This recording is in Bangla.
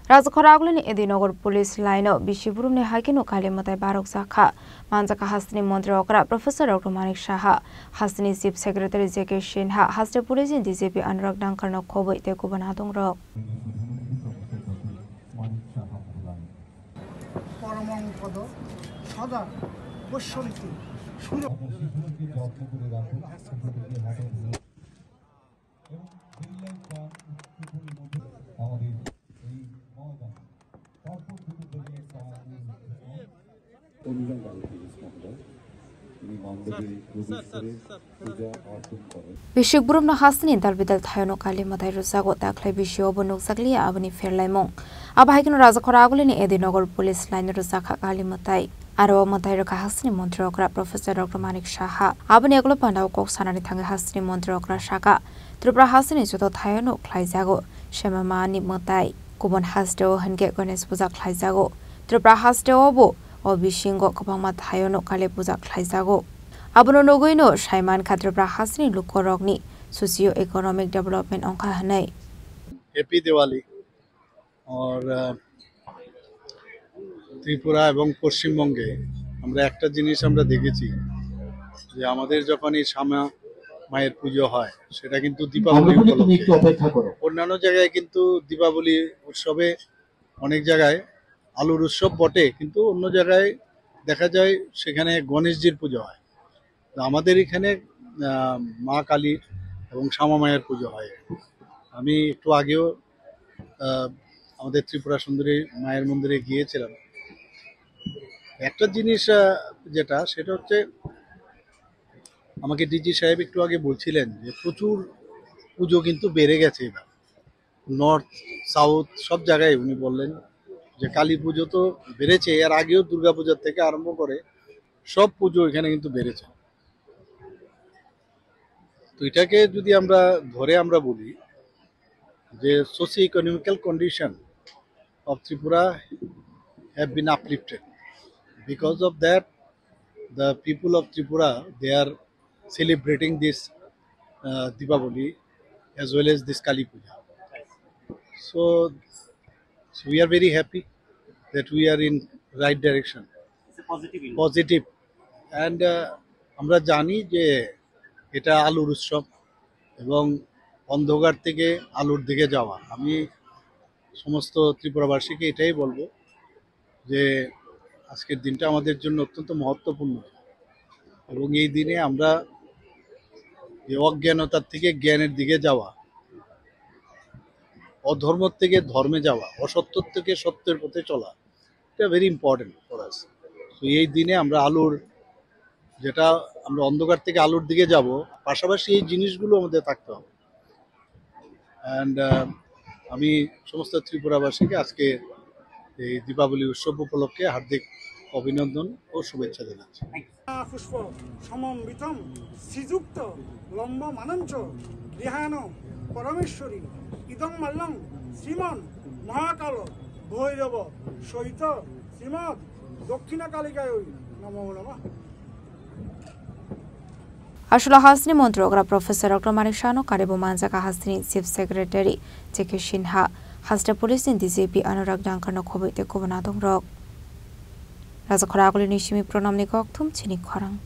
Razakharagulini Edinogor Police Line Bishiburumne Hakino Kalimatai Barok Zakha Manzaka Hasni Montre Okra Professor Dr. Manik Shaha Hasni Chief Secretary Zeke Shinha Haste Police in DCP Anurag Dankarno Kobo Ite Kubanadong Rock Bishikburum na hasni dalbidal thayono kali madai rusago taklai bishio bonuk sakli abani ferlaimong abahikino Razakharagulini Edinogor Police Line rusakha kali matai aro matai raka hasni montre okra Professor Dr. Manik Shaha abani aglo pandau kok sanani thanga hasni montre okra shaka Tripura hasni joto thayono khlaijago shemamani matai kubon hasdo hange Ganesh puja khlaijago Tripura hasdo obo Obishingo Kopama Thayono Kale Puja Klaizago. Abono Nogoino, Shaiman Katrapra Hasni Lukorogni, Socio-Economic Development on Kahanai. Happy Diwali or Tripura এবং পশ্চিমবঙ্গে আমরা একটা জিনিস আমরা দেখেছি যে আমাদের যখন এই শ্যামা মায়ের পুজো হয় সেটা কিন্তু দীপাবলি উপলক্ষে অন্যান্য জায়গায় কিন্তু দীপাবলি উৎসবে অনেক জায়গায় আলুর উৎসব বটে কিন্তু অন্য জায়গায় দেখা যায় সেখানে গণেশজির পুজো হয় আমাদের এখানে মা কালীর এবং শ্যামা মায়ের পুজো হয় আমি একটু আগেও আমাদের ত্রিপুরা সুন্দরী মায়ের মন্দিরে গিয়েছিলাম একটা জিনিস যেটা সেটা হচ্ছে আমাকে ডিজি সাহেব একটু আগে বলছিলেন যে প্রচুর পুজো কিন্তু বেড়ে গেছে এবার নর্থ সাউথ সব জায়গায় উনি বললেন যে কালী পুজো তো বেড়েছে এর আগেও দুর্গা পূজার থেকে আরম্ভ করে সব পুজো এখানে কিন্তু বেড়েছে তো এটাকে যদি আমরা ধরে আমরা বলি যে socio economical condition of Tripura have been uplifted because of that the people of Tripura they are celebrating this Deepavali as well as this Kali Puja. So we are very happy that we are in right direction. It's a positive. Positive. And আমরা জানি যে এটা আলুর উৎসব এবং অন্ধকার থেকে আলুর দিকে যাওয়া আমি সমস্ত ত্রিপুরাবাসীকে এটাই বলবো যে আজকের দিনটা আমাদের জন্য অত্যন্ত মহত্বপূর্ণ এবং এই দিনে আমরা অজ্ঞানতার থেকে জ্ঞানের দিকে যাওয়া অধর্ম থেকে ধর্মে যাওয়া অসত্য থেকে সত্যের পথে চলা এটা ভেরি ইম্পর্টেন্ট ফর আস তো এই দিনে আমরা আলোর যেটা আমরা অন্ধকার থেকে আলোর দিকে যাব পাশাপাশি এই জিনিসগুলো আমাদের থাকতে হবে অ্যান্ড আমি সমস্ত ত্রিপুরাবাসীকে আজকে এই দীপাবলি উৎসব উপলক্ষে হার্দিক অভিনন্দন ও শুভেচ্ছা জানাচ্ছি পুষ্প সমন্বিতম শ্রীযুক্ত লম্ব মানঞ্চ গৃহাণ পরমেশ্বরী ইদং মাল্লং শ্রীমন মহাকাল ভৈরব সহিত শ্রীমদ দক্ষিণ কালিকায় নমো নমঃ Ashula Hasni Montrogra Professor Dr. Manik Shano Karibu Manzaka Hasni Chief Secretary Zeke Shinha Haste Police in DCP Anurag Dankarno Kobo Ite Kubanadong Rock Razakharagulini Shimi Pronamni Koktum Chini Kharang